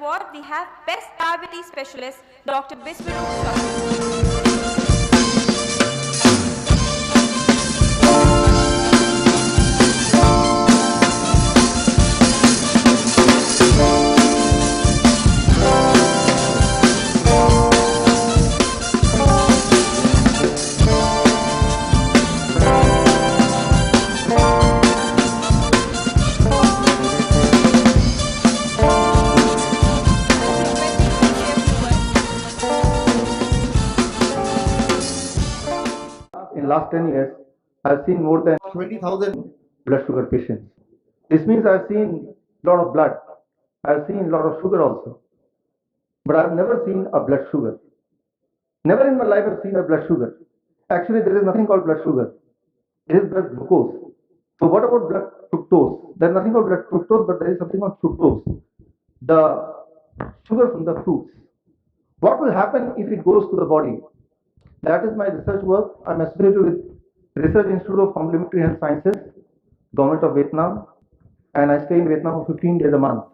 award, we have Best Diabetes Specialist, Dr. Biswaroop Chaudhary. In last 10 years, I've seen more than 20,000 blood sugar patients. This means I've seen a lot of blood. I've seen a lot of sugar also. But I've never seen a blood sugar. Never in my life I've seen a blood sugar. Actually, there is nothing called blood sugar. It is blood glucose. So what about blood fructose? There is nothing called blood fructose, but there is something called fructose. The sugar from the fruits. What will happen if it goes to the body? That is my research work. I'm associated with Research Institute of Complementary Health Sciences, Government of Vietnam, and I stay in Vietnam for 15 days a month.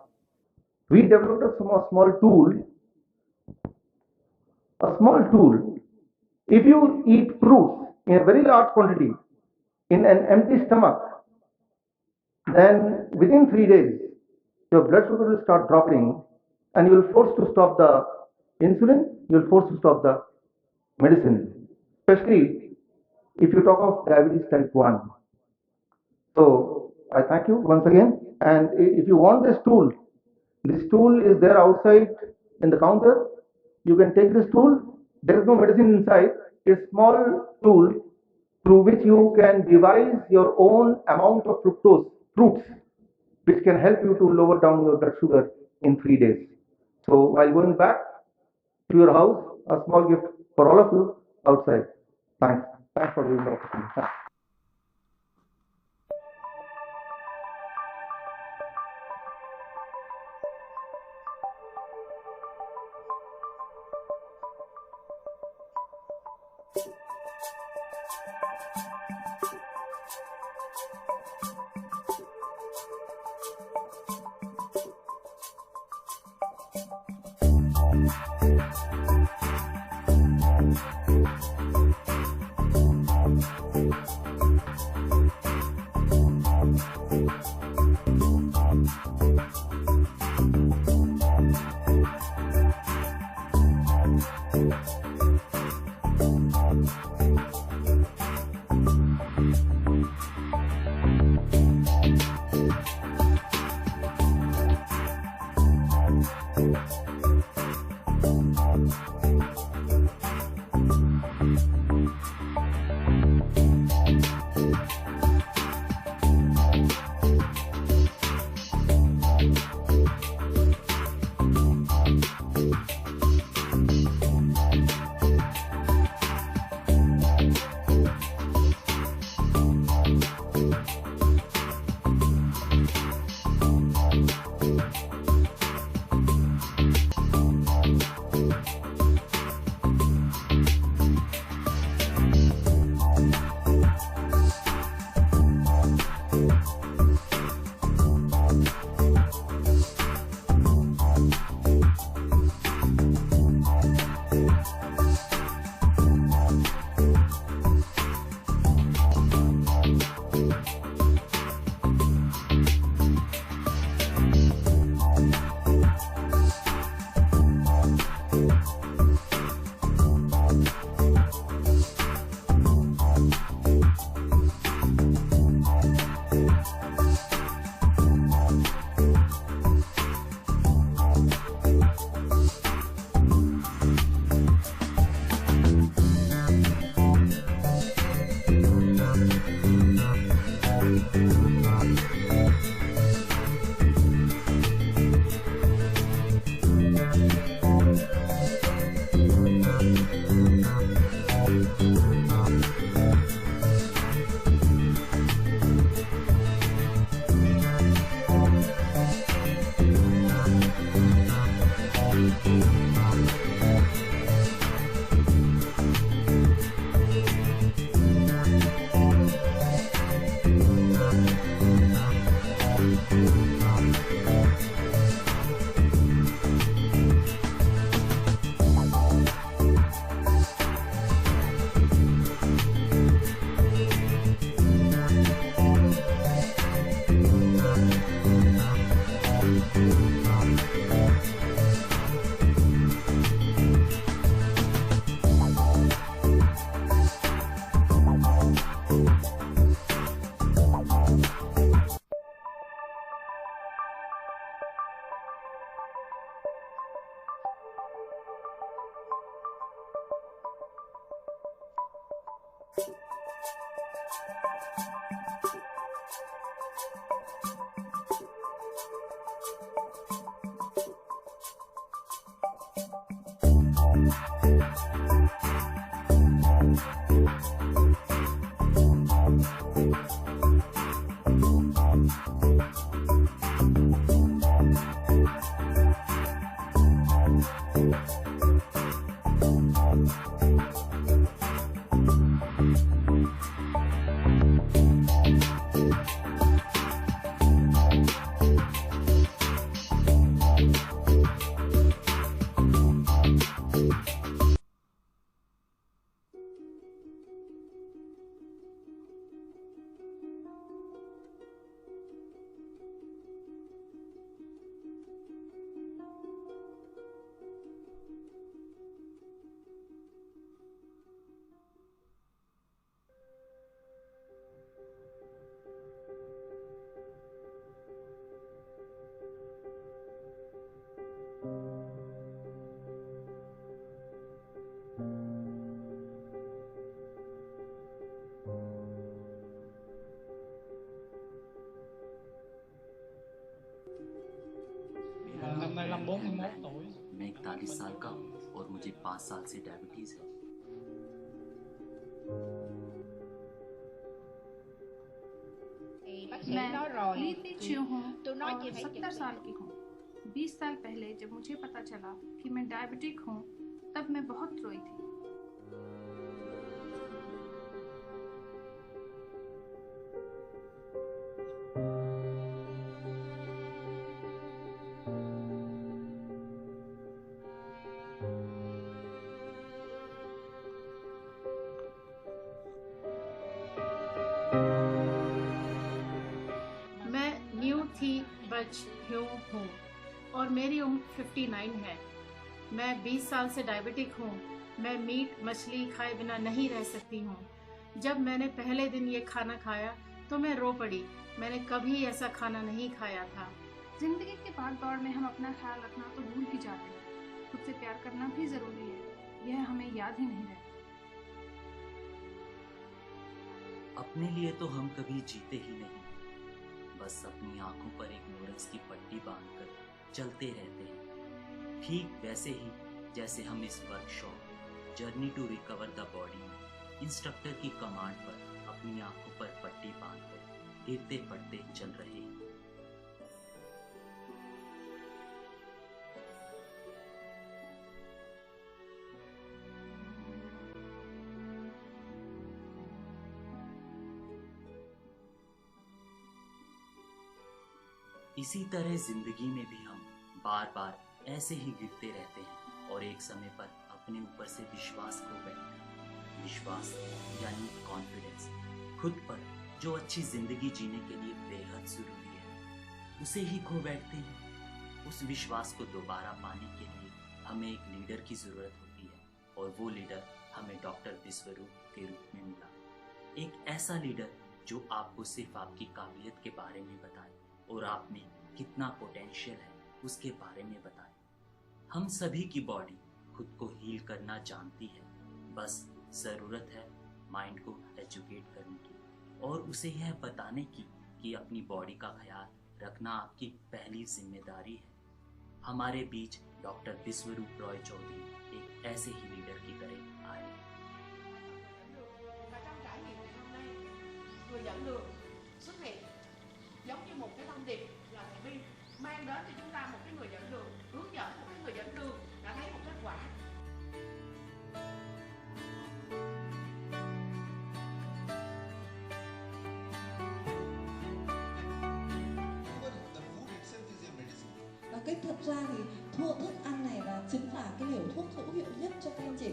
We developed a small tool. If you eat fruits in a very large quantity in an empty stomach, then within 3 days, your blood sugar will start dropping and you will force to stop the insulin, you will force to stop the medicine, especially if you talk of diabetes type 1. So I thank you once again, and if you want this tool is there outside in the counter. You can take this tool. There is no medicine inside. It's a small tool through which you can devise your own amount of fructose fruits, which can help you to lower down your blood sugar in 3 days. So while going back to your house, a small gift for all of you outside. Thanks for giving the opportunity. 41 tuổi. मैं 41 साल का हूँ और मुझे 5 साल से diabetes है। मैं लीती च्यू हूँ और 70 साल की हूँ। 20 साल पहले जब मुझे पता चला कि मैं डायबिटिक हूँ, तब मैं बहुत रोई थी। मैं न्यू थी बच ह्यू हूँ और मेरी उम्र 59 है। मैं 20 साल से डायबिटिक हूँ। मैं मीट मछली खाए बिना नहीं रह सकती हूँ। जब मैंने पहले दिन ये खाना खाया तो मैं रो पड़ी। मैंने कभी ऐसा खाना नहीं खाया था। जिंदगी के भाग दौड़ में हम अपना ख्याल रखना तो भूल ही जाते हैं। खुद से प्यार करना भी जरूरी है, यह हमें याद ही नहीं रहता। अपने लिए तो हम कभी जीते ही नहीं, बस अपनी आंखों पर एक नोरस की पट्टी बांधकर चलते रहते हैं। ठीक वैसे ही जैसे हम इस workshop journey to recover the body में इंस्ट्रक्टर की कमांड पर अपनी आंखों पर पट्टी बांधकर गिरते पड़ते चल रहे हैं। इसी तरह जिंदगी में भी हम बार बार ऐसे ही गिरते रहते हैं और एक समय पर अपने ऊपर से विश्वास खो बैठते हैं। विश्वास यानी कॉन्फिडेंस, खुद पर जो अच्छी जिंदगी जीने के लिए बेहद जरूरी है, उसे ही खो बैठते हैं। उस विश्वास को दोबारा पाने के लिए हमें एक लीडर की जरूरत होती है और वो लीडर हमें डॉक्टर विश्वरूप के रूप में मिला। एक ऐसा लीडर जो आपको सिर्फ आपकी काबिलियत के बारे में बताए और आप में कितना पोटेंशियल है उसके बारे में बताए। हम सभी की बॉडी खुद को हील करना जानती है, बस जरूरत है माइंड को एजुकेट करने की और उसे यह बताने की कि अपनी बॉडी का ख्याल रखना आपकी पहली जिम्मेदारी है। हमारे बीच डॉक्टर विश्वरूप रॉय चौधरी एक ऐसे ही लीडर की तरह आए। Và trong trải nghiệm ngày hôm nay, người dẫn đường xuất hiện giống như một cái thông điệp là thầy Bi mang đến cho chúng ta một cái người dẫn đường, hướng dẫn một cái người dẫn đường đã thấy một kết quả. Và cái thật ra thì thức ăn này là chính là cái liều thuốc hữu hiệu nhất cho các anh chị.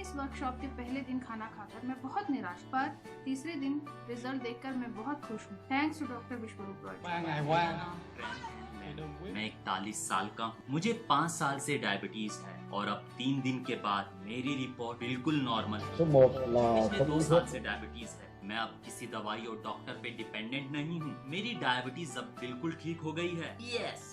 इस workshop के पहले दिन खाना खाकर मैं बहुत निराश, पर तीसरे दिन रिजल्ट देखकर मैं बहुत खुश हूँ। Thanks to doctor Biswaroop Roy. 3 ngày qua मैं 41 साल का हूँ, मुझे 5 साल से डायबिटीज है और अब 3 दिन के बाद मेरी रिपोर्ट बिल्कुल नॉर्मल है। पिछले 2 साल से डायबिटीज है। मैं अब किसी दवाई और डॉक्टर पे डिपेंडेंट नहीं हूँ। मेरी डायबिटीज अब बिल्कुल ठीक हो गई है। Yes.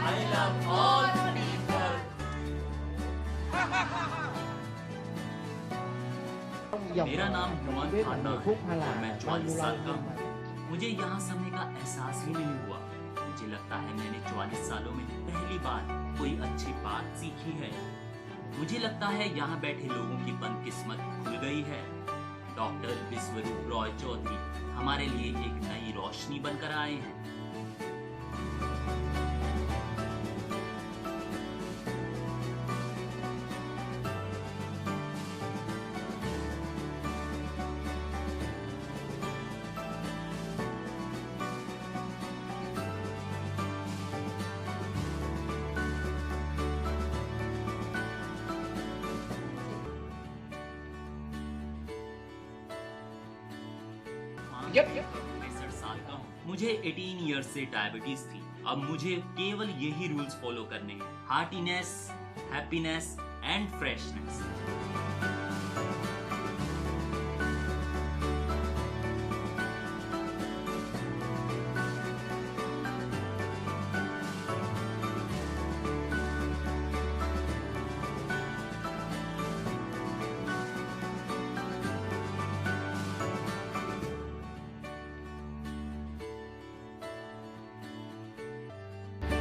I love all people. मेरा नाम हुमान खाना है और मैं 44 साल का हूँ। मुझे यहाँ समय का एहसास ही नहीं हुआ। मुझे लगता है मैंने 44 सालों में पहली बार कोई अच्छी बात सीखी है। मुझे लगता है यहाँ बैठे लोगों की बदकिस्मत खुल गई है। डॉक्टर विश्वरूप रॉय चौधरी हमारे लिए एक नई रोशनी बनकर आए हैं। Yes. 63 साल का हूँ, मुझे 18 ईयर्स से डायबिटीज थी। अब मुझे केवल यही रूल्स फॉलो करने हैं, heartiness, happiness and freshness.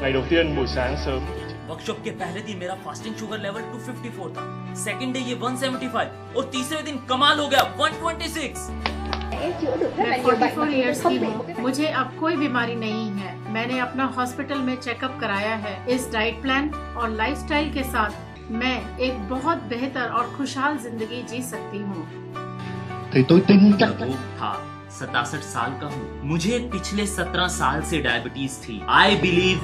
Ngày đầu tiên buổi sáng sớm workshop के पहले दिन मेरा फास्टिंग शुगर लेवल 254 था, सेकंड डे ये 175 और तीसरे दिन कमाल हो गया 126। मैं 44 इयर्स की हूँ, मुझे अब कोई बीमारी नहीं है। मैंने अपना हॉस्पिटल में चेकअप कराया है। इस डाइट प्लान और लाइफस्टाइल के साथ मैं एक बहुत बेहतर और खुशहाल जिंदगी जी सकती हूँ। thì tôi tin chắc रोग था, 67 साल का हूँ, मुझे पिछले 17 साल से डायबिटीज थी। आई बिलीव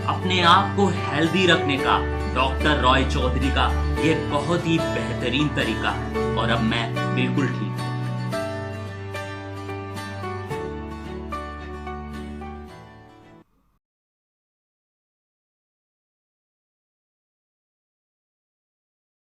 अपने आप को हेल्दी रखने का डॉक्टर रॉय चौधरी का ये बहुत ही बेहतरीन तरीका है और अब मैं बिल्कुल ठीक हूँ।